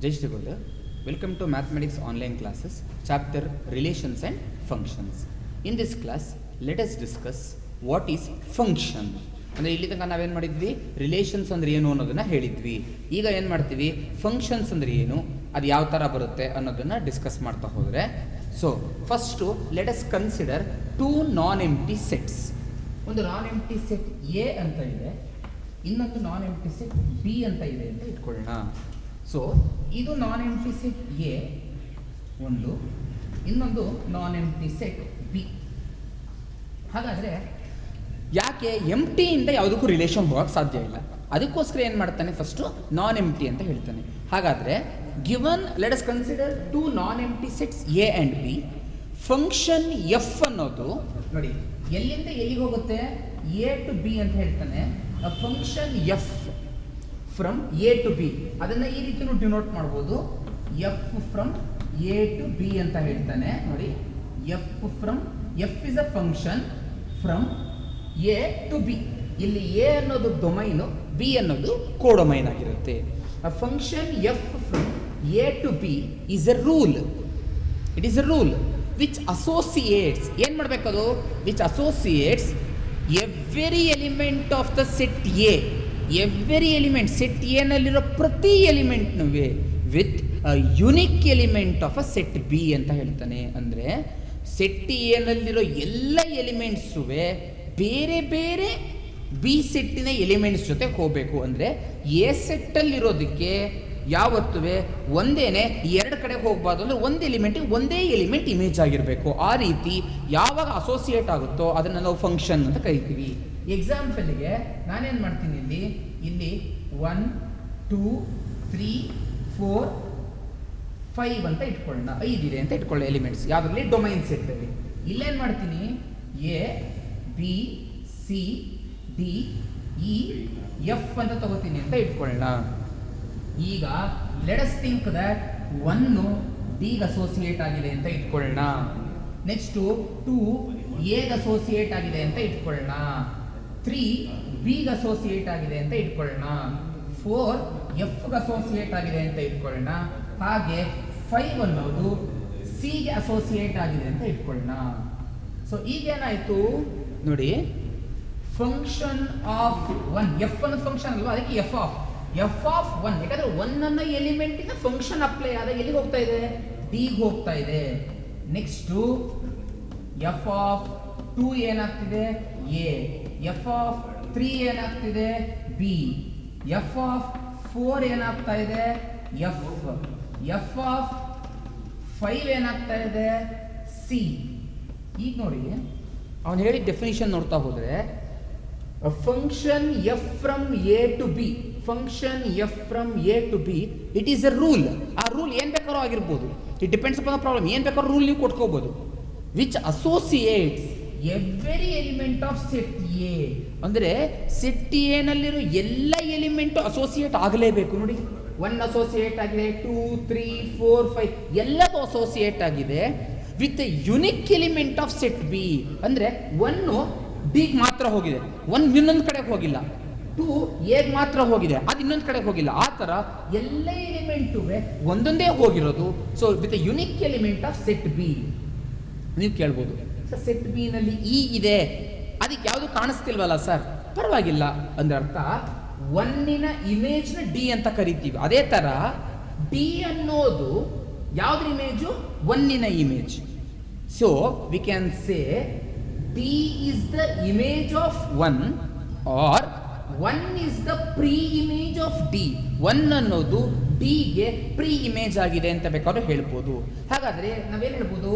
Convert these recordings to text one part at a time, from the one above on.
Jai Shri Guru. Welcome to Mathematics online classes, chapter Relations and Functions. In this class, let us discuss what is function. ಅಂದರೆ ಇಲ್ಲಿ ತನಕ ನಾವೇನು ಮಾಡಿದ್ವಿ, relations ಅಂದರೆ ಏನು ಅನ್ನೋದನ್ನು ಹೇಳಿದ್ವಿ. ಈಗ ಏನು ಮಾಡ್ತೀವಿ, ಫಂಕ್ಷನ್ಸ್ ಅಂದರೆ ಏನು, ಅದು ಯಾವ ಥರ ಬರುತ್ತೆ ಅನ್ನೋದನ್ನು ಡಿಸ್ಕಸ್ ಮಾಡ್ತಾ ಹೋದರೆ. So first let us consider two non empty sets. ಒಂದು ನಾನ್ ಎಂಪ್ಟಿ ಸೆಟ್ ಎ ಅಂತ ಇದೆ, ಇನ್ನೊಂದು ನಾನ್ ಎಂಪ್ಟಿ ಸೆಟ್ ಬಿ ಅಂತ ಇದೆ ಅಂತ ಇಟ್ಕೊಳ್ಳೋಣ. ಸೊ ಇದು ನಾನ್ ಎಂಪ್ಟಿ ಸೆಟ್ ಎ ಒಂದು, ಇನ್ನೊಂದು ನಾನ್ ಎಂಪ್ಟಿ ಸೆಟ್ ಬಿ. ಹಾಗಾದರೆ ಯಾಕೆ ಎಂಟಿಯಿಂದ ಯಾವುದಕ್ಕೂ ರಿಲೇಷನ್ ಹೋಗೋಕ್ಕೆ ಸಾಧ್ಯ ಇಲ್ಲ, ಅದಕ್ಕೋಸ್ಕರ ಏನು ಮಾಡ್ತಾನೆ, ಫಸ್ಟು ನಾನ್ ಎಂಪ್ಟಿ ಅಂತ ಹೇಳ್ತಾನೆ. ಹಾಗಾದರೆ given let us consider two non empty sets A and B. Function F ಅನ್ನೋದು ನೋಡಿ ಎಲ್ಲಿಂದ ಎಲ್ಲಿಗೆ ಹೋಗುತ್ತೆ, ಎ ಟು ಬಿ ಅಂತ ಹೇಳ್ತಾನೆ. Function F from A to B, ಅದನ್ನು ಈ ರೀತಿ ಡಿನೋಟ್ ಮಾಡ್ಬೋದು. F from A to B ಅಂತ ಹೇಳ್ತಾನೆ. ನೋಡಿ F is a function from A to B. ಇಲ್ಲಿ ಎ ಅನ್ನೋದು ಡೊಮೈನು, ಬಿ ಅನ್ನೋದು ಕೋಡೊಮೈನ್ ಆಗಿರುತ್ತೆ. A function F from A to B is a rule. It is a rule which associates, ಏನು ಮಾಡಬೇಕದು, which associates every element of the set A. Every element, set ಎನಲ್ಲಿರೋ ಪ್ರತಿ ಎಲಿಮೆಂಟ್ನೂ with unique element of a set B ಅಂತ ಹೇಳ್ತಾನೆ. ಅಂದರೆ set ಎನಲ್ಲಿರೋ ಎಲ್ಲ ಎಲಿಮೆಂಟ್ಸೂ ಬೇರೆ ಬೇರೆ ಬಿ ಸೆಟ್ಟಿನ ಎಲಿಮೆಂಟ್ಸ್ ಜೊತೆ ಹೋಗಬೇಕು. ಅಂದರೆ ಎ ಸೆಟ್ಟಲ್ಲಿರೋದಕ್ಕೆ ಯಾವತ್ತೂ ಒಂದೇನೆ ಎರಡು ಕಡೆ ಹೋಗಬಾರ್ದು. ಅಂದರೆ ಒಂದು ಎಲಿಮೆಂಟಿಗೆ ಒಂದೇ ಎಲಿಮೆಂಟ್ ಇಮೇಜ್ ಆಗಿರಬೇಕು. ಆ ರೀತಿ ಯಾವಾಗ ಅಸೋಸಿಯೇಟ್ ಆಗುತ್ತೋ ಅದನ್ನು ನಾವು ಫಂಕ್ಷನ್ ಅಂತ ಕರಿತೀವಿ. ಎಕ್ಸಾಂಪಲ್ಗೆ ನಾನೇನು ಮಾಡ್ತೀನಿ, ಇಲ್ಲಿ 1 2 3 4 5 ಅಂತ ಇಟ್ಕೊಳ್ಳೋಣ. 5 ಇದೆ ಅಂತ ಇಟ್ಕೊಳ್ಳಿ ಎಲಿಮೆಂಟ್ಸ್ ಯಾವುದರಲ್ಲಿ, ಡೊಮೈನ್ ಸೆಟ್ಟಲ್ಲಿ. ಇಲ್ಲೇನು ಮಾಡ್ತೀನಿ, A B C D E F ಅಂತ ತಗೋತೀನಿ ಅಂತ ಇಟ್ಕೊಳ್ಳೋಣ. ಈಗ ಲೆಟ್ ಅಸ್ ಥಿಂಕ್ ದಟ್ 1 ಡಿಗೆ ಅಸೋಸಿಯೇಟ್ ಆಗಿದೆ ಅಂತ ಇಟ್ಕೊಳ್ಳೋಣ. ನೆಕ್ಸ್ಟು 2 ಎಗೆ ಅಸೋಸಿಯೇಟ್ ಆಗಿದೆ ಅಂತ ಇಟ್ಕೊಳ್ಳೋಣ. 3 ಬಿಗೆ ಅಸೋಸಿಯೇಟ್ ಆಗಿದೆ ಅಂತ ಇಟ್ಕೊಳ್ಳೋಣ. 4 ಎಫ್ಗೆ ಅಸೋಸಿಯೇಟ್ ಆಗಿದೆ ಅಂತ ಇಟ್ಕೊಳ್ಳೋಣ. ಹಾಗೆ 5 ಅನ್ನೋದು ಸಿಗೆ ಅಸೋಸಿಯೇಟ್ ಆಗಿದೆ ಅಂತ ಇಟ್ಕೊಳ್ಳೋಣ. ಸೊ ಈಗೇನಾಯಿತು ನೋಡಿ, ಫಂಕ್ಷನ್ ಆಫ್ 1, ಎಫ್ ಅನ್ನೋ ಫಂಕ್ಷನ್ ಅಲ್ವಾ, ಅದಕ್ಕೆ ಎಫ್ ಆಫ್ 1. ಯಾಕಂದ್ರೆ 1 ಅನ್ನೋ ಎಲಿಮೆಂಟಿನ ಫಂಕ್ಷನ್ ಅಪ್ಲೈ ಆದ ಎಲ್ಲಿಗೆ ಹೋಗ್ತಾ ಇದೆ, ಡಿಗೆ ಹೋಗ್ತಾ ಇದೆ. ನೆಕ್ಸ್ಟು ಎಫ್ ಆಫ್ 2 ಏನಾಗ್ತಿದೆ, ಎ. ಎಫ್ ಆಫ್ 3 ಏನಾಗ್ತಿದೆ, ಬಿ. ಎಫ್ ಆಫ್ 4 ಏನಾಗ್ತಾ ಇದೆ, ಎಫ್. ಎಫ್ ಆಫ್ 5 ಏನಾಗ್ತಾ ಇದೆ, ಸಿ. ಈಗ ನೋಡಿ ಅವನು ಹೇಳಿದ ಡೆಫಿನಿಷನ್ ನೋಡ್ತಾ ಹೋದರೆ, function F from A to B, function F from A to B, it is a rule. ಆ ರೂಲ್ ಏನು ಬೇಕಾದ್ರೂ ಆಗಿರ್ಬೋದು, it depends upon the problem. ಏನು ಬೇಕಾದ್ರೂ ರೂಲ್ ನೀವು ಕೊಟ್ಕೋಬೋದು. Which associates every element of set A. ಅಂದರೆ ಸೆಟ್ ಎನಲ್ಲಿರೋ ಎಲ್ಲ ಎಲಿಮೆಂಟು ಅಸೋಸಿಯೇಟ್ ಆಗಲೇಬೇಕು. ನೋಡಿ 1 ಅಸೋಸಿಯೇಟ್ ಆಗಿದೆ, 2 3 4 5 ಎಲ್ಲದೂ ಅಸೋಸಿಯೇಟ್ ಆಗಿದೆ with unique element of set B. ಅಂದರೆ 1 ಡಿಗೆ ಮಾತ್ರ ಹೋಗಿದೆ, 1 ಇನ್ನೊಂದು ಕಡೆಗೆ ಹೋಗಿಲ್ಲ. 2 ಎಗೆ ಮಾತ್ರ ಹೋಗಿದೆ, ಅದು ಇನ್ನೊಂದು ಕಡೆಗೆ ಹೋಗಿಲ್ಲ. ಆ ಥರ ಎಲ್ಲ ಎಲಿಮೆಂಟು ಒಂದೊಂದೇ ಹೋಗಿರೋದು. So with unique element of set B. ನೀವು ಕೇಳ್ಬೋದು, ಸರ್ ಸೆಟ್ ಬಿ ನಲ್ಲಿ ಇ ಇದೆ, ಅದಕ್ಕೆ ಯಾವುದು ಕಾಣಿಸ್ತಿಲ್ವಲ್ಲ ಸರ್. ಪರವಾಗಿಲ್ಲ, ಅಂದ್ರೆ ಅರ್ಥ 1ನ ಇಮೇಜ್ನ ಡಿ ಅಂತ ಕರಿತೀವಿ. ಅದೇ ಥರ ಡಿ ಅನ್ನೋದು ಯಾವ್ದ್ರ ಇಮೇಜು, 1ನ image. So we can say D is the image of 1 or 1 is the pre image of D. 1 ಅನ್ನೋದು ಡಿಗೆ ಪ್ರೀ ಇಮೇಜ್ ಆಗಿದೆ ಅಂತ ಬೇಕಾದ್ರೂ ಹೇಳ್ಬೋದು. ಹಾಗಾದರೆ ನಾವೇನು ಹೇಳ್ಬೋದು,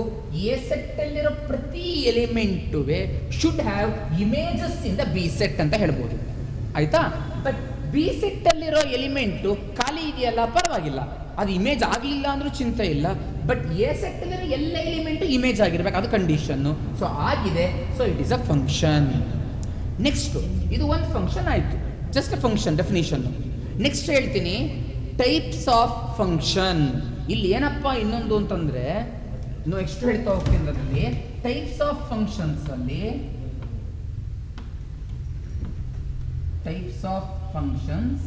ಎ ಸೆಟ್ಟಲ್ಲಿರೋ ಪ್ರತಿ element should have images in the B set ಅಂತ ಹೇಳ್ಬೋದು. ಆಯಿತಾ? ಬಟ್ ಬಿ ಸೆಟ್ಟಲ್ಲಿರೋ ಎಲಿಮೆಂಟು ಖಾಲಿ ಇದೆಯಲ್ಲ, ಪರವಾಗಿಲ್ಲ, ಅದು ಇಮೇಜ್ ಆಗಲಿಲ್ಲ ಅಂದರೂ ಚಿಂತೆ ಇಲ್ಲ. ಬಟ್ ಎ ಸೆಟ್ಟಲ್ಲಿರೋ ಎಲ್ಲ ಎಲಿಮೆಂಟು ಇಮೇಜ್ ಆಗಿರ್ಬೇಕು, ಅದು ಕಂಡೀಷನ್ನು. ಸೊ ಆಗಿದೆ, so it is a function. Next ಇದು ಒಂದು ಫಂಕ್ಷನ್ ಆಯಿತು, ಜಸ್ಟ್ ಅ ಫಂಕ್ಷನ್ ಡೆಫಿನಿಷನ್ನು. ನೆಕ್ಸ್ಟ್ ಹೇಳ್ತೀನಿ ಟೈಪ್ಸ್ ಆಫ್ ಫಂಕ್ಷನ್. ಇಲ್ಲಿ ಏನಪ್ಪ ಇನ್ನೊಂದು ಅಂತಂದರೆ, ಇನ್ನು ಎಷ್ಟು ಹೇಳ್ತಾ ಹೋಗ್ತೀನಿ ಅದರಲ್ಲಿ, ಟೈಪ್ಸ್ ಆಫ್ ಫಂಕ್ಷನ್ಸ್ ಅಲ್ಲಿ ಟೈಪ್ಸ್ ಆಫ್ ಫಂಕ್ಷನ್ಸ್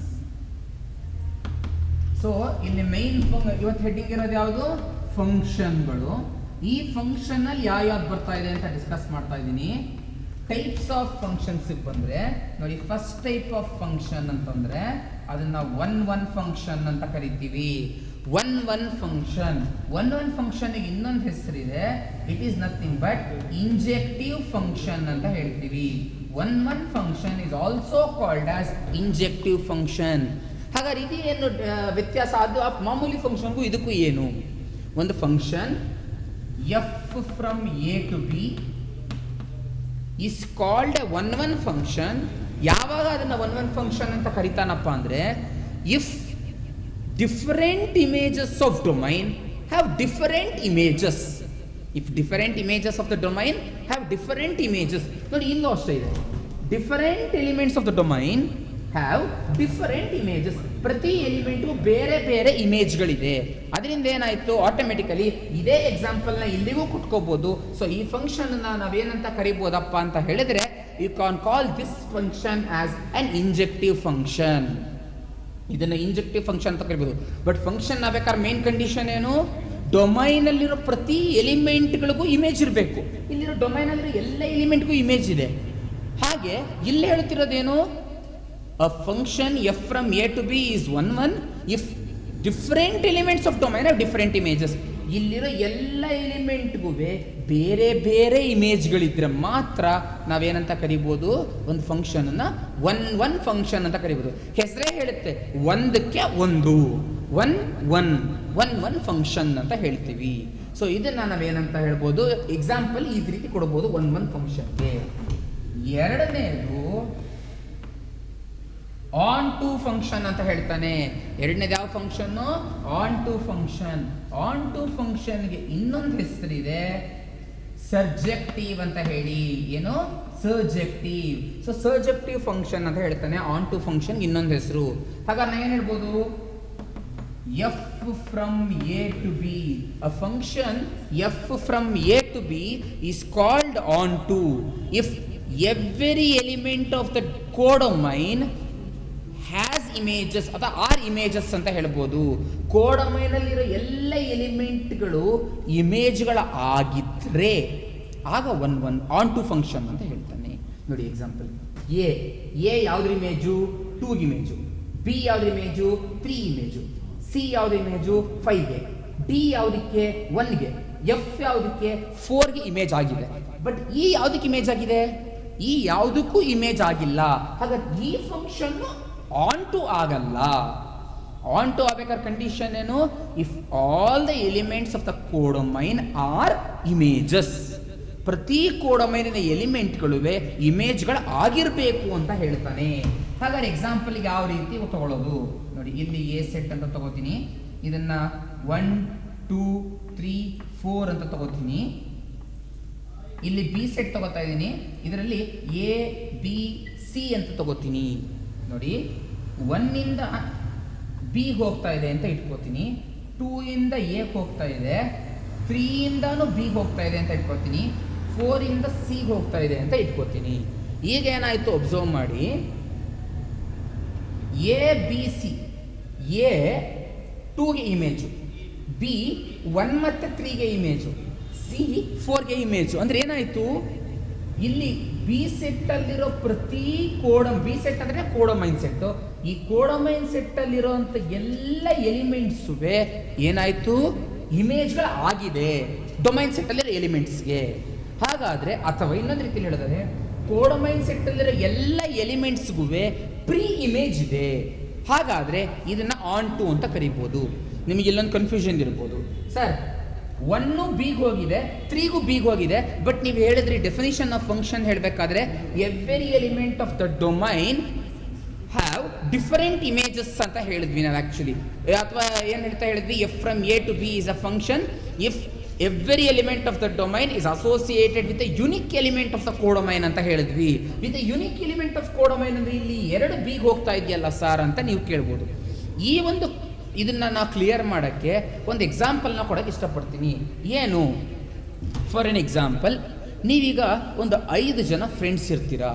ಸೊ ಇಲ್ಲಿ ಮೈನ್ ಇವತ್ತು ಹೆಡ್ಡಿಂಗ್ ಇರೋದು ಯಾವುದು? ಫಂಕ್ಷನ್ಗಳು. ಈ ಫಂಕ್ಷನ್ ಅಲ್ಲಿ ಯಾವ್ದು ಬರ್ತಾ ಇದೆ ಅಂತ ಡಿಸ್ಕಸ್ ಮಾಡ್ತಾ ಇದ್ದೀನಿ. ಟೈಪ್ಸ್ ಆಫ್ ಫಂಕ್ಷನ್ಸ್ ಬಂದ್ರೆ ನೋಡಿ, ಫಸ್ಟ್ ಟೈಪ್ ಆಫ್ ಫಂಕ್ಷನ್ ಅಂತಂದ್ರೆ ಅದನ್ನ ಒನ್ ಫಂಕ್ಷನ್ ಅಂತ ಕರಿತೀವಿ. ಒನ್ ಫಂಕ್ಷನ್ ಗೆ ಇನ್ನೊಂದು ಹೆಸರಿದೆ. It is nothing but injective function ಅಂತ ಹೇಳ್ತೀವಿ. One function is also called as injective function. ಹಾಗಾದ್ರೆ ಇದು ಏನು ವ್ಯತ್ಯಾಸ? ಅದು ಮಾಮೂಲಿ ಫಂಕ್ಷನ್ಗೂ ಇದಕ್ಕೂ ಏನು? ಒಂದು function F from A to B is called a one function. ಯಾವಾಗ ಅದನ್ನ ಒನ್ ಫಂಕ್ಷನ್ ಅಂತ ಕರಿತಾನಪ್ಪ ಅಂದ್ರೆ, if different images of domain have different images. If different images of the domain have different images. ನೋಡಿ ಇಲ್ಲೂ ಅಷ್ಟೇ ಇದೆ. Different elements of the domain have different images. ಪ್ರತಿ ಎಲಿಮೆಂಟ್ಗೂ ಬೇರೆ ಬೇರೆ ಇಮೇಜ್ಗಳಿದೆ. ಅದರಿಂದ ಏನಾಯ್ತು, ಆಟೋಮೆಟಿಕಲಿ ಇದೇ ಎಕ್ಸಾಂಪಲ್ನ ಇಲ್ಲಿಗೂ ಕುಟ್ಕೋಬಹುದು. ಸೊ ಈ ಫಂಕ್ಷನ್ ನಾವೇನಂತ ಕರಿಬೋದಪ್ಪ ಅಂತ ಹೇಳಿದ್ರೆ, you can call this function as an injective function. ಇದನ್ನ ಇಂಜೆಕ್ಟಿವ್ ಫಂಕ್ಷನ್ ಅಂತ ಕರಿಬೋದು. ಬಟ್ ಫಂಕ್ಷನ್ ಬೇಕಾದ್ರೆ ಮೇನ್ ಕಂಡೀಷನ್ ಏನು? ಡೊಮೈನ್ ಅಲ್ಲಿರೋ ಪ್ರತಿ ಎಲಿಮೆಂಟ್ಗಳಿಗೂ ಇಮೇಜ್ ಇರಬೇಕು. ಇಲ್ಲಿರೋ ಡೊಮೈನ್ ಅಲ್ಲಿರೋ ಎಲ್ಲ ಎಲಿಮೆಂಟ್ಗೂ ಇಮೇಜ್ ಇದೆ. ಹಾಗೆ ಇಲ್ಲಿ ಹೇಳ್ತಿರೋದೇನು? A function F from A to B is one if different elements of domain are different images. ಇಲ್ಲಿರೋ ಎಲ್ಲ ಎಲಿಮೆಂಟ್ಗೂ ಬೇರೆ ಬೇರೆ ಇಮೇಜ್ಗಳಿದ್ರೆ ಮಾತ್ರ ನಾವೇನಂತ ಕರಿಬೋದು? ಒಂದು ಫಂಕ್ಷನ್ ಒನ್ ಫಂಕ್ಷನ್ ಅಂತ ಕರಿಬೋದು. ಹೆಸರೇ ಹೇಳುತ್ತೆ, ಒಂದಕ್ಕೆ ಒಂದು, ಒನ್ ಫಂಕ್ಷನ್ ಅಂತ ಹೇಳ್ತೀವಿ. ಸೊ ಇದನ್ನ ನಾವೇನಂತ ಹೇಳ್ಬೋದು? ಎಕ್ಸಾಂಪಲ್ ಈ ರೀತಿ ಕೊಡ್ಬೋದು ಒನ್ ಫಂಕ್ಷನ್ಗೆ. ಎರಡನೇದು ಆನ್ ಟು ಫಂಕ್ಷನ್ ಅಂತ ಹೇಳ್ತಾನೆ. ಎರಡನೇದು ಯಾವ function? Onto function. Onto ಫಂಕ್ಷನ್ಗೆ ಇನ್ನೊಂದು ಹೆಸರಿದೆ, ಸರ್ಜೆಕ್ಟಿವ್ ಅಂತ ಹೇಳಿ. ಏನು? ಸರ್ಜೆಕ್ಟಿವ್. ಸೊ ಸರ್ಜೆಕ್ಟಿವ್ ಫಂಕ್ಷನ್ ಅಂತ ಹೇಳ್ತಾನೆ. ಆನ್ ಟು ಫಂಕ್ಷನ್ ಇನ್ನೊಂದು ಹೆಸರು. ಹಾಗಾದ್ರೆ ನಾ ಏನ್ ಹೇಳ್ಬೋದು? F from A to B. A function F from A to B is called onto if every element of the codomain has images ಅಥವಾ ಆರ್ ಇಮೇಜಸ್ ಅಂತ ಹೇಳ್ಬೋದು. ಕೋಡೊಮೈನಲ್ಲಿರೋ ಎಲ್ಲ ಎಲಿಮೆಂಟ್ಗಳು ಇಮೇಜ್ಗಳ ಆಗಿದ್ರೆ ಆಗ ಒನ್ ಆನ್ ಟು ಫಂಕ್ಷನ್ ಅಂತ ಹೇಳ್ತಾನೆ. ನೋಡಿ ಎಕ್ಸಾಂಪಲ್, ಎ ಯಾವ್ದ್ರ ಇಮೇಜು? 2 ಇಮೇಜು. ಬಿ ಯಾವ್ದ್ರ ಇಮೇಜು? 3 ಇಮೇಜು. ಸಿ ಯಾವ್ದ್ರ ಇಮೇಜು? 5ಗೆ. ಡಿ ಯಾವುದಕ್ಕೆ? 1ಗೆ. ಎಫ್ ಯಾವುದಕ್ಕೆ? 4ಗೆ ಇಮೇಜ್ ಆಗಿದೆ. ಬಟ್ ಈ ಯಾವುದಕ್ಕೆ ಇಮೇಜ್ ಆಗಿದೆ? ಈ ಯಾವುದಕ್ಕೂ ಇಮೇಜ್ ಆಗಿಲ್ಲ. ಹಾಗಾದ್ರೆ ಈ ಫಂಕ್ಷನ್ ಆನ್ ಟು ಆಗಲ್ಲ. ಆನ್ ಟು ಆಗಬೇಕಾದ್ರೆ ಕಂಡೀಷನ್ ಏನು? If all the elements of the codomain are images. ಪ್ರತಿ ಕೋಡೊಮೈನಿನ ಎಲಿಮೆಂಟ್ಗಳು ಇಮೇಜ್ಗಳು ಆಗಿರಬೇಕು ಅಂತ ಹೇಳ್ತಾನೆ. ಹಾಗಾದ್ರೆ ಎಕ್ಸಾಂಪಲ್ಗೆ ಯಾವ ರೀತಿ ತಗೊಳ್ಳೋದು ನೋಡಿ. ಇಲ್ಲಿ ಎ ಸೆಟ್ ಅಂತ ತಗೋತೀನಿ. ಇದನ್ನ 1 2 3 4 ಅಂತ ತಗೋತೀನಿ. ಇಲ್ಲಿ ಬಿ ಸೆಟ್ ತಗೋತಾ ಇದ್ದೀನಿ. ಇದರಲ್ಲಿ ಎ ಬಿ ಸಿ ಅಂತ ತಗೋತೀನಿ. ನೋಡಿ, 1 ಇಂದ ಬಿ ಹೋಗ್ತಾ ಇದೆ ಅಂತ ಇಟ್ಕೋತೀನಿ. 2 ಇಂದ ಎ ಹೋಗ್ತಾ ಇದೆ. 3 ಇಂದನೂ ಬಿ ಹೋಗ್ತಾ ಇದೆ ಅಂತ ಇಟ್ಕೋತೀನಿ. 4 ಇಂದ ಸಿ ಹೋಗ್ತಾ ಇದೆ ಅಂತ ಇಟ್ಕೋತೀನಿ. ಈಗ ಏನಾಯ್ತು ಅಬ್ಸರ್ವ್ ಮಾಡಿ, ಎ ಬಿ ಸಿ, ಎ 2ಗೆ ಇಮೇಜು, ಬಿ 1 ಮತ್ತು 3ಗೆ ಇಮೇಜು, ಸಿ 4ಗೆ ಇಮೇಜು. ಅಂದ್ರೆ ಏನಾಯ್ತು, ಇಲ್ಲಿ ಬಿ ಸೆಟ್ ಅಲ್ಲಿರೋ ಪ್ರತಿ ಬಿ ಸೆಟ್ ಅಂದ್ರೆ ಕೋಡೊಮೈನ್ ಸೆಟ್. ಈ ಕೋಡೊಮೈನ್ ಸೆಟ್ ಅಲ್ಲಿರುವಂತ ಎಲ್ಲ ಎಲಿಮೆಂಟ್ಸ್ ಏನಾಯ್ತು, ಇಮೇಜ್ಗಳು ಆಗಿದೆ ಡೊಮೈನ್ ಸೆಟ್ ಅಲ್ಲಿರೋ ಎಲಿಮೆಂಟ್ಸ್ಗೆ. ಹಾಗಾದ್ರೆ ಅಥವಾ ಇನ್ನೊಂದು ರೀತಿಯಲ್ಲಿ ಹೇಳಿದ್ರೆ, ಕೋಡೊಮೈನ್ ಸೆಟ್ ಅಲ್ಲಿರೋ ಎಲ್ಲ ಎಲಿಮೆಂಟ್ಸ್ಗೂ ಪ್ರೀ ಇಮೇಜ್ ಇದೆ. ಹಾಗಾದ್ರೆ ಇದನ್ನ ಆನ್ ಟು ಅಂತ ಕರಿಬಹುದು. ನಿಮಗೆ ಇಲ್ಲೊಂದು ಕನ್ಫ್ಯೂಷನ್ ಇರ್ಬೋದು, ಸರ್ 1 ಬಿಗ್ ಹೋಗಿದೆ, 3ಗೂ ಬಿಗ್ ಹೋಗಿದೆ, ಬಟ್ ನೀವು ಹೇಳಿದ್ರಿ ಡೆಫಿನಿಷನ್ ಆಫ್ ಫಂಕ್ಷನ್ ಹೇಳಬೇಕಾದ್ರೆ every element of the domain have different images ಅಂತ ಹೇಳಿದ್ವಿ ನಾವು ಆಕ್ಚುಲಿ. ಅಥವಾ ಏನು ಹೇಳಿದ್ವಿ, F from A to B is a function if every element of the domain is associated with unique element of the codomain ಅಂತ ಹೇಳಿದ್ವಿ. With unique element of codomain ಅಂದ್ರೆ ಇಲ್ಲಿ 2 ಬಿಗ್ ಹೋಗ್ತಾ ಇದೆಯಲ್ಲ ಸಾರ್ ಅಂತ ನೀವು ಕೇಳ್ಬೋದು. ಈ ಒಂದು ಇದನ್ನ ನಾವು ಕ್ಲಿಯರ್ ಮಾಡೋಕ್ಕೆ ಒಂದು ಎಕ್ಸಾಂಪಲ್ನ ಕೊಡೋಕೆ ಇಷ್ಟಪಡ್ತೀನಿ. ಏನು, ಫಾರ್ ಎನ್ ಎಕ್ಸಾಂಪಲ್, ನೀವೀಗ ಒಂದು 5 ಜನ ಫ್ರೆಂಡ್ಸ್ ಇರ್ತೀರಾ.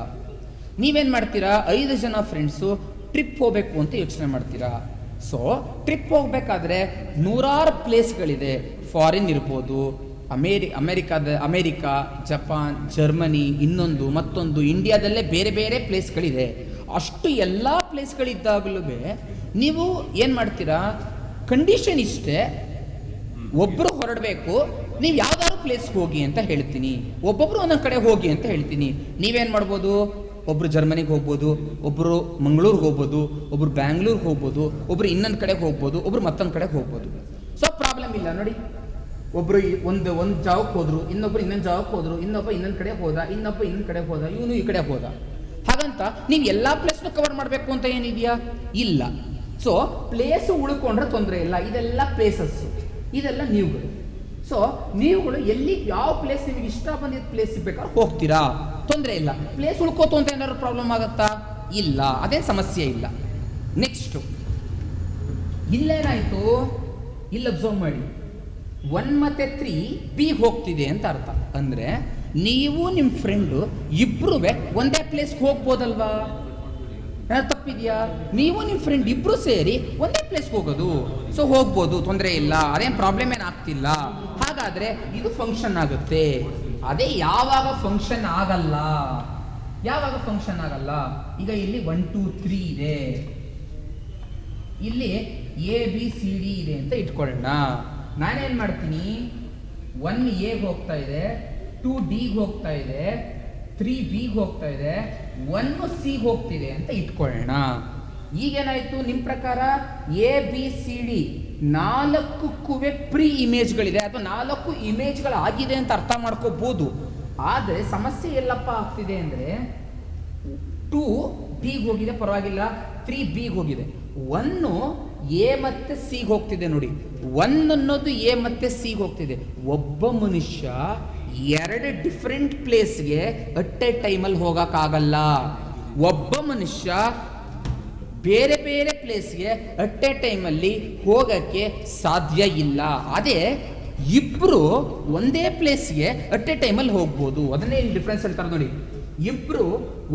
ನೀವೇನು ಮಾಡ್ತೀರಾ, 5 ಜನ ಫ್ರೆಂಡ್ಸು ಟ್ರಿಪ್ ಹೋಗಬೇಕು ಅಂತ ಯೋಚನೆ ಮಾಡ್ತೀರಾ. ಸೊ ಟ್ರಿಪ್ ಹೋಗ್ಬೇಕಾದ್ರೆ ನೂರಾರು ಪ್ಲೇಸ್ಗಳಿದೆ. ಫಾರಿನ್ ಇರ್ಬೋದು, ಅಮೇರಿಕಾ, ಜಪಾನ್, ಜರ್ಮನಿ, ಇನ್ನೊಂದು ಮತ್ತೊಂದು, ಇಂಡಿಯಾದಲ್ಲೇ ಬೇರೆ ಬೇರೆ ಪ್ಲೇಸ್ಗಳಿದೆ. ಅಷ್ಟು ಎಲ್ಲ ಪ್ಲೇಸ್ಗಳಿದ್ದಾಗಲೂ ನೀವು ಏನು ಮಾಡ್ತೀರಾ, ಕಂಡೀಷನ್ ಇಷ್ಟೇ, ಒಬ್ಬರು ಹೊರಡಬೇಕು, ನೀವು ಯಾವ್ದಾದ್ರು ಪ್ಲೇಸ್ಗೆ ಹೋಗಿ ಅಂತ ಹೇಳ್ತೀನಿ, ಒಬ್ಬೊಬ್ರು ಒಂದೊಂದು ಕಡೆ ಹೋಗಿ ಅಂತ ಹೇಳ್ತೀನಿ. ನೀವೇನು ಮಾಡ್ಬೋದು, ಒಬ್ಬರು ಜರ್ಮನಿಗೆ ಹೋಗ್ಬೋದು, ಒಬ್ಬರು ಮಂಗಳೂರಿಗೆ ಹೋಗ್ಬೋದು, ಒಬ್ಬರು ಬ್ಯಾಂಗ್ಳೂರ್ಗೆ ಹೋಗ್ಬೋದು, ಒಬ್ಬರು ಇನ್ನೊಂದು ಕಡೆಗೆ ಹೋಗ್ಬೋದು, ಒಬ್ಬರು ಮತ್ತೊಂದು ಕಡೆಗೆ ಹೋಗ್ಬೋದು. ಸೊ ಪ್ರಾಬ್ಲಮ್ ಇಲ್ಲ ನೋಡಿ. ಒಬ್ಬರು ಒಂದು ಜಾಗಕ್ಕೆ ಹೋದ್ರು, ಇನ್ನೊಬ್ರು ಇನ್ನೊಂದು ಜಾಗಕ್ಕೆ ಹೋದ್ರು, ಇನ್ನೊಬ್ಬ ಇನ್ನೊಂದು ಕಡೆ ಹೋದ, ಇನ್ನೊಬ್ಬ ಇನ್ನೊಂದು ಕಡೆ ಹೋದ, ಇವನು ಈ ಕಡೆ ಹೋದ. ಹಾಗಂತ ನೀವು ಎಲ್ಲ ಪ್ಲೇಸ್ನ ಕವರ್ ಮಾಡಬೇಕು ಅಂತ ಏನಿದೆಯಾ? ಇಲ್ಲ. ಸೊ ಪ್ಲೇಸು ಉಳ್ಕೊಂಡ್ರೆ ತೊಂದರೆ ಇಲ್ಲ. ಇದೆಲ್ಲ ಪ್ಲೇಸಸ್ಸು, ಇದೆಲ್ಲ ನೀವುಗಳು. ಸೊ ನೀವುಗಳು ಎಲ್ಲಿ ಯಾವ ಪ್ಲೇಸ್ ನಿಮಗೆ ಇಷ್ಟ ಬಂದಿದ್ದ ಪ್ಲೇಸ್ ಬೇಕಾದ್ರೆ ಹೋಗ್ತೀರಾ, ತೊಂದರೆ ಇಲ್ಲ. ಪ್ಲೇಸ್ ಉಳ್ಕೋತು ಅಂತ ಏನಾದ್ರು ಪ್ರಾಬ್ಲಮ್ ಆಗುತ್ತಾ? ಇಲ್ಲ, ಅದೇನು ಸಮಸ್ಯೆ ಇಲ್ಲ. ನೆಕ್ಸ್ಟು ಇಲ್ಲೇನಾಯಿತು, ಇಲ್ಲಿ ಅಬ್ಸರ್ವ್ ಮಾಡಿ, 1 ಮತ್ತು 3 ಬಿ ಹೋಗ್ತಿದೆ ಅಂತ ಅರ್ಥ. ಅಂದರೆ ನೀವು ನಿಮ್ಮ ಫ್ರೆಂಡು ಇಬ್ಬರೂ ಒಂದೇ ಪ್ಲೇಸ್ಗೆ ಹೋಗ್ಬೋದಲ್ವಾ? ತಪ್ಪಿದೆಯಾ? ನೀವು ನಿಮ್ಮ ಫ್ರೆಂಡ್ ಇಬ್ಬರು ಸೇರಿ ಒಂದೇ ಪ್ಲೇಸ್ಗೆ ಹೋಗೋದು. ಸೊ ಹೋಗ್ಬೋದು, ತೊಂದರೆ ಇಲ್ಲ, ಅದೇನು ಪ್ರಾಬ್ಲಮ್ ಏನು ಆಗ್ತಿಲ್ಲ. ಹಾಗಾದರೆ ಇದು ಫಂಕ್ಷನ್ ಆಗುತ್ತೆ. ಅದೇ ಯಾವಾಗ ಫಂಕ್ಷನ್ ಆಗಲ್ಲ, ಯಾವಾಗ ಫಂಕ್ಷನ್ ಆಗಲ್ಲ? ಈಗ ಇಲ್ಲಿ 1 2 3 ಇದೆ, ಇಲ್ಲಿ ABCD ಇದೆ ಅಂತ ಇಟ್ಕೊಳ್ಳೋಣ. ನಾನೇನು ಮಾಡ್ತೀನಿ, 1 ಎಗೆ ಹೋಗ್ತಾ ಇದೆ, 2 ಡಿಗೆ ಹೋಗ್ತಾ ಇದೆ, 3 ಬಿಗೆ ಹೋಗ್ತಾ ಇದೆ, 1 ಸಿ ಹೋಗ್ತಿದೆ ಅಂತ ಇಟ್ಕೊಳ್ಳೋಣ. ಈಗೇನಾಯಿತು, ನಿಮ್ಮ ಪ್ರಕಾರ ABCD 4ಕ್ಕೂ ಪ್ರೀ ಇಮೇಜ್ಗಳಿದೆ, ಅಥವಾ 4 ಇಮೇಜ್ಗಳಾಗಿದೆ ಅಂತ ಅರ್ಥ ಮಾಡ್ಕೋಬೋದು. ಆದರೆ ಸಮಸ್ಯೆ ಎಲ್ಲಪ್ಪ ಆಗ್ತಿದೆ ಅಂದರೆ, 2 ಡಿಗೆ ಹೋಗಿದೆ ಪರವಾಗಿಲ್ಲ, 3 ಬಿಗೆ ಹೋಗಿದೆ, 1 ಎ ಮತ್ತು ಸಿಗೆ ಹೋಗ್ತಿದೆ. ನೋಡಿ, 1 ಅನ್ನೋದು ಎ ಮತ್ತು ಸಿಗೆ ಹೋಗ್ತಿದೆ. ಒಬ್ಬ ಮನುಷ್ಯ 2 ಡಿಫ್ರೆಂಟ್ ಪ್ಲೇಸ್ಗೆ ಅಟ್ ಎ ಟೈಮಲ್ಲಿ ಹೋಗೋಕ್ಕಾಗಲ್ಲ. ಒಬ್ಬ ಮನುಷ್ಯ ಬೇರೆ ಬೇರೆ ಪ್ಲೇಸ್ಗೆ ಅಟ್ ಎ ಟೈಮಲ್ಲಿ ಹೋಗೋಕ್ಕೆ ಸಾಧ್ಯ ಇಲ್ಲ. ಅದೇ ಇಬ್ಬರು ಒಂದೇ ಪ್ಲೇಸ್ಗೆ ಅಟ್ ಎ ಟೈಮಲ್ಲಿ ಹೋಗ್ಬೋದು. ಅದನ್ನೇ ಇಲ್ಲಿ ಡಿಫ್ರೆನ್ಸ್ ಹೇಳ್ತಾರೆ ನೋಡಿ, ಇಬ್ಬರು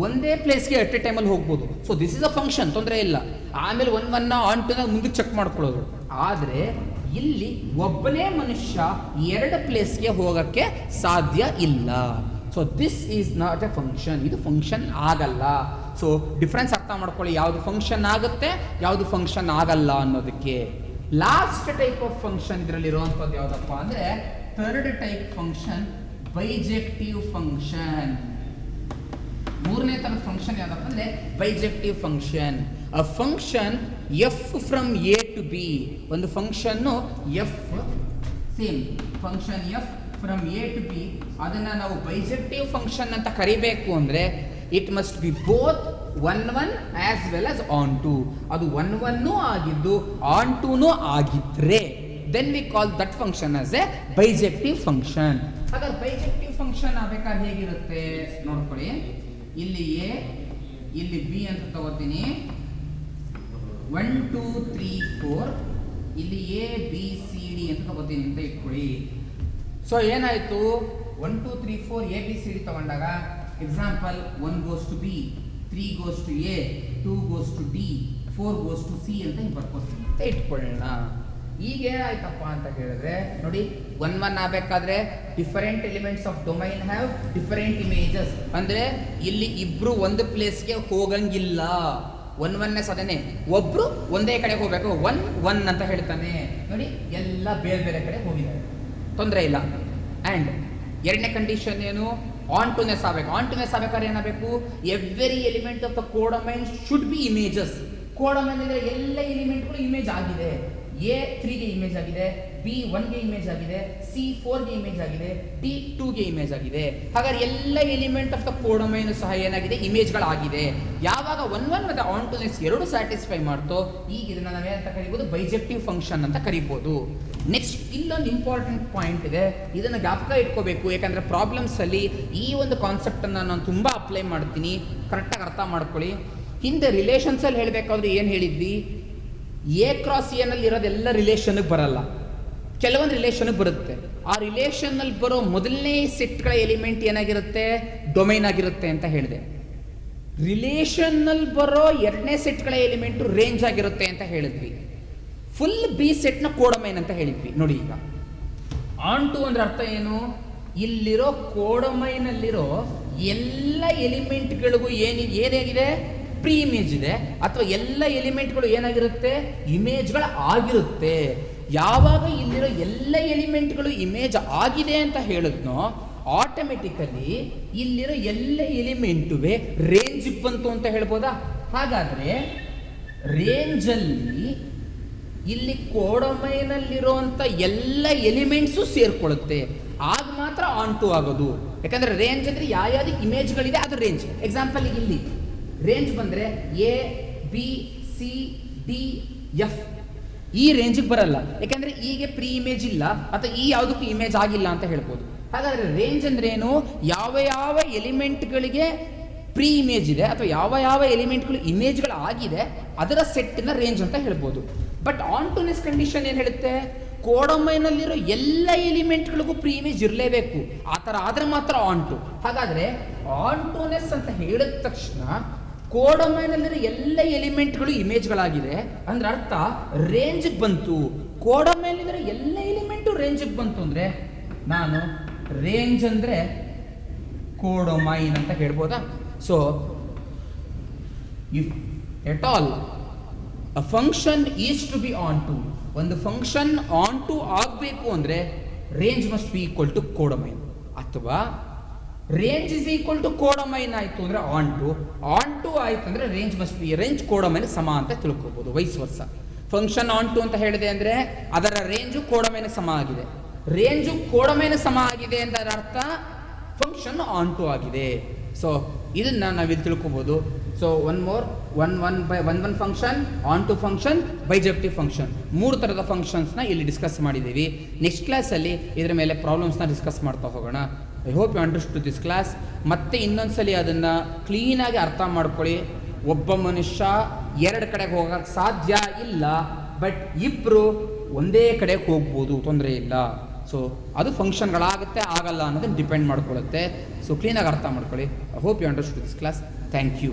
ಒಂದೇ ಪ್ಲೇಸ್ಗೆ ಅಟ್ ಎ ಟೈಮಲ್ಲಿ ಹೋಗ್ಬೋದು. So this is a function, ತೊಂದರೆ ಇಲ್ಲ. ಆಮೇಲೆ 1 1 ಆನ್ 2 ಮುಂದಕ್ಕೆ ಚೆಕ್ ಮಾಡ್ಕೊಳ್ಳೋದು. ಆದರೆ ಇಲ್ಲಿ ಒಬ್ಬನೇ ಮನುಷ್ಯ 2 ಪ್ಲೇಸ್ಗೆ ಹೋಗೋಕ್ಕೆ ಸಾಧ್ಯ ಇಲ್ಲ. So this is not a function, ಇದು ಫಂಕ್ಷನ್ ಆಗಲ್ಲ. ಸೊ ಡಿಫ್ರೆನ್ಸ್ ಅರ್ಥ ಮಾಡ್ಕೊಳ್ಳಿ, ಯಾವುದು ಫಂಕ್ಷನ್ ಆಗುತ್ತೆ, ಯಾವುದು ಫಂಕ್ಷನ್ ಆಗಲ್ಲ ಅನ್ನೋದಕ್ಕೆ. ಲಾಸ್ಟ್ ಟೈಪ್ ಆಫ್ ಫಂಕ್ಷನ್ ಇದರಲ್ಲಿರುವಂಥದ್ದು ಯಾವುದಪ್ಪ ಅಂದರೆ, third type function, bijective function. 3ನೇ ಥರದ ಫಂಕ್ಷನ್ ಯಾವುದಪ್ಪ ಅಂದರೆ bijective function. A function F from A to B, ಒಂದು ಫಂಕ್ಷನ್ನು F, same function F from A to B, ಅದನ್ನು ನಾವು ಬೈಜೆಕ್ಟಿವ್ ಫಂಕ್ಷನ್ ಅಂತ ಕರಿಬೇಕು ಅಂದರೆ it must B both 1 1 as well as on 2. ಅದು 1 1 ಆಗಿದ್ದು ಆನ್ 2 ಆಗಿದ್ರೆ then we call that function as a bijective function. ಹಾಗಾದ್ರೆ ಬೈಜೆಕ್ಟಿವ್ ಫಂಕ್ಷನ್ ಆಗಬೇಕಾದ್ರೆ ಹೇಗಿರುತ್ತೆ ನೋಡ್ಕೊಳ್ಳಿ. ಇಲ್ಲಿ ಎ, ಇಲ್ಲಿ ಬಿ ಅಂತ ತಗೋತೀನಿ, 1 2 3 4, ಇಲ್ಲಿ ABCD ಅಂತ ತಗೋತೀನಿ ಅಂತ ಇಟ್ಕೊಳ್ಳಿ. ಸೊ ಏನಾಯಿತು, 1 2 3 4 ABCD ತಗೊಂಡಾಗ example 1 goes to B, 3 goes to A, 2 goes to D, 4 goes to C ಅಂತ ಬರ್ಕೋತೀನಿ ಅಂತ ಇಟ್ಕೊಳ್ಳೋಣ. ಈಗ ಏನಾಯ್ತಪ್ಪ ಅಂತ ಹೇಳಿದ್ರೆ ನೋಡಿ, 1 1 ಆಗಬೇಕಾದ್ರೆ different elements of domain have different images. ಅಂದರೆ ಇಲ್ಲಿ ಇಬ್ರು ಒಂದು ಪ್ಲೇಸ್ಗೆ ಹೋಗಂಗಿಲ್ಲ. 1 1 ಅದನ್ನೇ, ಒಬ್ರು ಒಂದೇ ಕಡೆ ಹೋಗ್ಬೇಕು, 1 1 ಅಂತ ಹೇಳ್ತಾನೆ ನೋಡಿ, ಎಲ್ಲ ಬೇರೆ ಬೇರೆ ಕಡೆ ಹೋಗಿದ್ದಾರೆ, ತೊಂದರೆ ಇಲ್ಲ. ಆ್ಯಂಡ್ 2ನೇ ಕಂಡೀಷನ್ ಏನು, ಆನ್ ಟುನೆಸ್ ಆಗಬೇಕು. ಆನ್ ಟುನೆಸ್ ಆಗಬೇಕಾದ್ರೆ ಏನಾಗಬೇಕು, every element of the codomain should be images. Codomain ಅಂದರೆ ಎಲ್ಲ ಎಲಿಮೆಂಟ್ಗಳು ಇಮೇಜ್ ಆಗಿದೆ. ಎ 3ಗೆ ಇಮೇಜ್ ಆಗಿದೆ, ಬಿ 1ಗೆ ಇಮೇಜ್ ಆಗಿದೆ, ಸಿ 4ಗೆ ಇಮೇಜ್ ಆಗಿದೆ, ಡಿ 2ಗೆ ಇಮೇಜ್ ಆಗಿದೆ. ಹಾಗಾದ್ರೆ ಎಲ್ಲ ಎಲಿಮೆಂಟ್ ಆಫ್ ದ ಕೋಡೊಮೈನ್ ಸಹ ಏನಾಗಿದೆ, ಇಮೇಜ್ಗಳಾಗಿದೆ. ಯಾವಾಗ 1 1 ಮತ್ತು ಆನ್ ಟುನೆಸ್ ಎರಡು ಸ್ಯಾಟಿಸ್ಫೈ ಮಾಡ್ತೋ, ಈಗ ಇದನ್ನು ನಾವೇನಂತ ಕರಿಬೋದು, ಬೈಜೆಕ್ಟಿವ್ ಫಂಕ್ಷನ್ ಅಂತ ಕರಿಬೋದು. ನೆಕ್ಸ್ಟ್ ಇಲ್ಲೊಂದು ಇಂಪಾರ್ಟೆಂಟ್ ಪಾಯಿಂಟ್ ಇದೆ, ಇದನ್ನು ಜ್ಞಾಪಕ ಇಟ್ಕೋಬೇಕು. ಯಾಕಂದರೆ ಪ್ರಾಬ್ಲಮ್ಸಲ್ಲಿ ಈ ಒಂದು ಕಾನ್ಸೆಪ್ಟನ್ನು ನಾನು ತುಂಬ ಅಪ್ಲೈ ಮಾಡ್ತೀನಿ, ಕರೆಕ್ಟಾಗಿ ಅರ್ಥ ಮಾಡ್ಕೊಳ್ಳಿ. ಹಿಂದೆ ರಿಲೇಷನ್ಸಲ್ಲಿ ಹೇಳಬೇಕಾದ್ರೆ ಏನು ಹೇಳಿದ್ವಿ, ಎ ಕ್ರಾಸ್ ಎನಲ್ಲಿ ಇರೋದೆಲ್ಲ ರಿಲೇಷನ್ಗೆ ಬರಲ್ಲ, ಕೆಲವೊಂದು ರಿಲೇಷನ್ಗೆ ಬರುತ್ತೆ. ಆ ರಿಲೇಷನ್ನಲ್ಲಿ ಬರೋ ಮೊದಲನೇ ಸೆಟ್ಗಳ ಎಲಿಮೆಂಟ್ ಏನಾಗಿರುತ್ತೆ, ಡೊಮೈನ್ ಆಗಿರುತ್ತೆ ಅಂತ ಹೇಳಿದೆ. ರಿಲೇಷನ್ನಲ್ಲಿ ಬರೋ 2ನೇ ಸೆಟ್ಗಳ ಎಲಿಮೆಂಟು ರೇಂಜ್ ಆಗಿರುತ್ತೆ ಅಂತ ಹೇಳಿದ್ವಿ. ಫುಲ್ ಬಿ ಸೆಟ್ನ ಕೋಡಮೈನ್ ಅಂತ ಹೇಳಿದ್ವಿ ನೋಡಿ. ಈಗ ಆನ್ ಟು ಅಂದ್ರೆ ಅರ್ಥ ಏನು? ಇಲ್ಲಿರೋ ಕೋಡಮೈನಲ್ಲಿರೋ ಎಲ್ಲ ಎಲಿಮೆಂಟ್ಗಳಿಗೂ ಏನಾಗಿದೆ? ಪ್ರೀ ಇಮೇಜ್ ಇದೆ, ಅಥವಾ ಎಲ್ಲ ಎಲಿಮೆಂಟ್ಗಳು ಏನಾಗಿರುತ್ತೆ? ಇಮೇಜ್ಗಳ ಆಗಿರುತ್ತೆ. ಯಾವಾಗ ಇಲ್ಲಿರೋ ಎಲ್ಲ ಎಲಿಮೆಂಟ್ಗಳು ಇಮೇಜ್ ಆಗಿದೆ ಅಂತ ಹೇಳಿದ್ನೋ ಆಟೋಮೆಟಿಕಲಿ ಇಲ್ಲಿರೋ ಎಲ್ಲ ಎಲಿಮೆಂಟುವೆ ರೇಂಜಿಗೆ ಬಂತು ಅಂತ ಹೇಳ್ಬೋದಾ? ಹಾಗಾದರೆ ರೇಂಜಲ್ಲಿ ಇಲ್ಲಿ ಕೋಡಮೈನಲ್ಲಿರುವಂಥ ಎಲ್ಲ ಎಲಿಮೆಂಟ್ಸು ಸೇರ್ಕೊಳ್ಳುತ್ತೆ, ಆಗ ಮಾತ್ರ ಆನ್ ಟು ಆಗೋದು. ಯಾಕಂದರೆ ರೇಂಜ್ ಅಂದರೆ ಯಾವ್ಯಾವ್ದು ಇಮೇಜ್ಗಳಿದೆ ಅದು ರೇಂಜ್. ಎಕ್ಸಾಂಪಲ್ ಈಗ ಇಲ್ಲಿ ರೇಂಜ್ ಬಂದರೆ A B C D F ಈ ರೇಂಜಿಗೆ ಬರಲ್ಲ, ಯಾಕಂದರೆ ಈಗೆ ಪ್ರೀ ಇಮೇಜ್ ಇಲ್ಲ ಅಥವಾ ಈ ಯಾವುದಕ್ಕೂ ಇಮೇಜ್ ಆಗಿಲ್ಲ ಅಂತ ಹೇಳ್ಬೋದು. ಹಾಗಾದರೆ ರೇಂಜ್ ಅಂದ್ರೆ ಏನು? ಯಾವ ಯಾವ ಎಲಿಮೆಂಟ್ಗಳಿಗೆ ಪ್ರೀ ಇಮೇಜ್ ಇದೆ ಅಥವಾ ಯಾವ ಯಾವ ಎಲಿಮೆಂಟ್ಗಳು ಇಮೇಜ್ಗಳು ಆಗಿದೆ ಅದರ ಸೆಟ್ಟಿನ ರೇಂಜ್ ಅಂತ ಹೇಳ್ಬೋದು. ಬಟ್ ಆನ್ ಟುನೆಸ್ ಕಂಡೀಷನ್ ಏನು ಹೇಳುತ್ತೆ? ಕೋಡಮೈನಲ್ಲಿರೋ ಎಲ್ಲ ಎಲಿಮೆಂಟ್ಗಳಿಗೂ ಪ್ರೀ ಇಮೇಜ್ ಇರಲೇಬೇಕು, ಆ ಥರ ಆದರೆ ಮಾತ್ರ ಆನ್ ಟು. ಹಾಗಾದರೆ ಆನ್ ಟುನೆಸ್ ಅಂತ ಹೇಳಿದ ತಕ್ಷಣ ಕೋಡಮೈನಲ್ಲಿರೋ ಎಲ್ಲ ಎಲಿಮೆಂಟ್ಗಳು ಇಮೇಜ್ಗಳಾಗಿದೆ ಅಂದ್ರೆ ಅರ್ಥ ರೇಂಜಿಗೆ ಬಂತು. ಕೋಡಮೈನಲ್ಲಿರೋ ಎಲ್ಲ ಎಲಿಮೆಂಟು ರೇಂಜಿಗೆ ಬಂತು ಅಂದರೆ ನಾನು ರೇಂಜ್ ಅಂದರೆ ಕೋಡಮೈನ್ ಅಂತ ಹೇಳ್ಬೋದಾ? So if at all a function is to be onto, ಒಂದು ಫಂಕ್ಷನ್ ಆನ್ ಟು ಆಗಬೇಕು ಅಂದರೆ range must be equal to codomain, ಅಥವಾ range is equal to codomain ಆಯಿತು ಅಂದರೆ ಆನ್ ಟು ಆಯಿತು ಅಂದರೆ range must be range codomain ಸಮ ಅಂತ ತಿಳ್ಕೊಬೋದು. ವೈಸ್ ವರ್ಸ. ಫಂಕ್ಷನ್ ಆನ್ ಟು ಅಂತ ಹೇಳಿದೆ ಅಂದರೆ ಅದರ ರೇಂಜು ಕೋಡಮೈನ್ ಸಮ ಆಗಿದೆ, ರೇಂಜು ಕೋಡಮೈನ್ ಸಮ ಆಗಿದೆ ಅಂತ ಅರ್ಥ ಫಂಕ್ಷನ್ ಆನ್ ಟು ಆಗಿದೆ. ಸೊ ಇದನ್ನು ನಾವಿಲ್ಲಿ ತಿಳ್ಕೊಬೋದು. So one function, onto function, bijective function, 3 ಥರದ ಫಂಕ್ಷನ್ಸ್ನ ಇಲ್ಲಿ ಡಿಸ್ಕಸ್ ಮಾಡಿದ್ದೀವಿ. ನೆಕ್ಸ್ಟ್ ಕ್ಲಾಸಲ್ಲಿ ಇದರ ಮೇಲೆ ಪ್ರಾಬ್ಲಮ್ಸ್ನ ಡಿಸ್ಕಸ್ ಮಾಡ್ತಾ ಹೋಗೋಣ. I hope you understood this class. ಮತ್ತೆ ಇನ್ನೊಂದ್ಸಲಿ ಅದನ್ನು ಕ್ಲೀನಾಗಿ ಅರ್ಥ ಮಾಡ್ಕೊಳ್ಳಿ. ಒಬ್ಬ ಮನುಷ್ಯ 2 ಕಡೆಗೆ ಹೋಗೋಕ್ಕೆ ಸಾಧ್ಯ ಇಲ್ಲ, ಬಟ್ ಇಬ್ಬರು ಒಂದೇ ಕಡೆಗೆ ಹೋಗ್ಬೋದು, ತೊಂದರೆ ಇಲ್ಲ. ಸೊ ಅದು ಫಂಕ್ಷನ್ಗಳಾಗುತ್ತೆ ಆಗಲ್ಲ ಅನ್ನೋದನ್ನು ಡಿಪೆಂಡ್ ಮಾಡ್ಕೊಳ್ಳುತ್ತೆ. ಸೊ ಕ್ಲೀನಾಗಿ ಅರ್ಥ ಮಾಡ್ಕೊಳ್ಳಿ. I hope you understood this class. Thank you.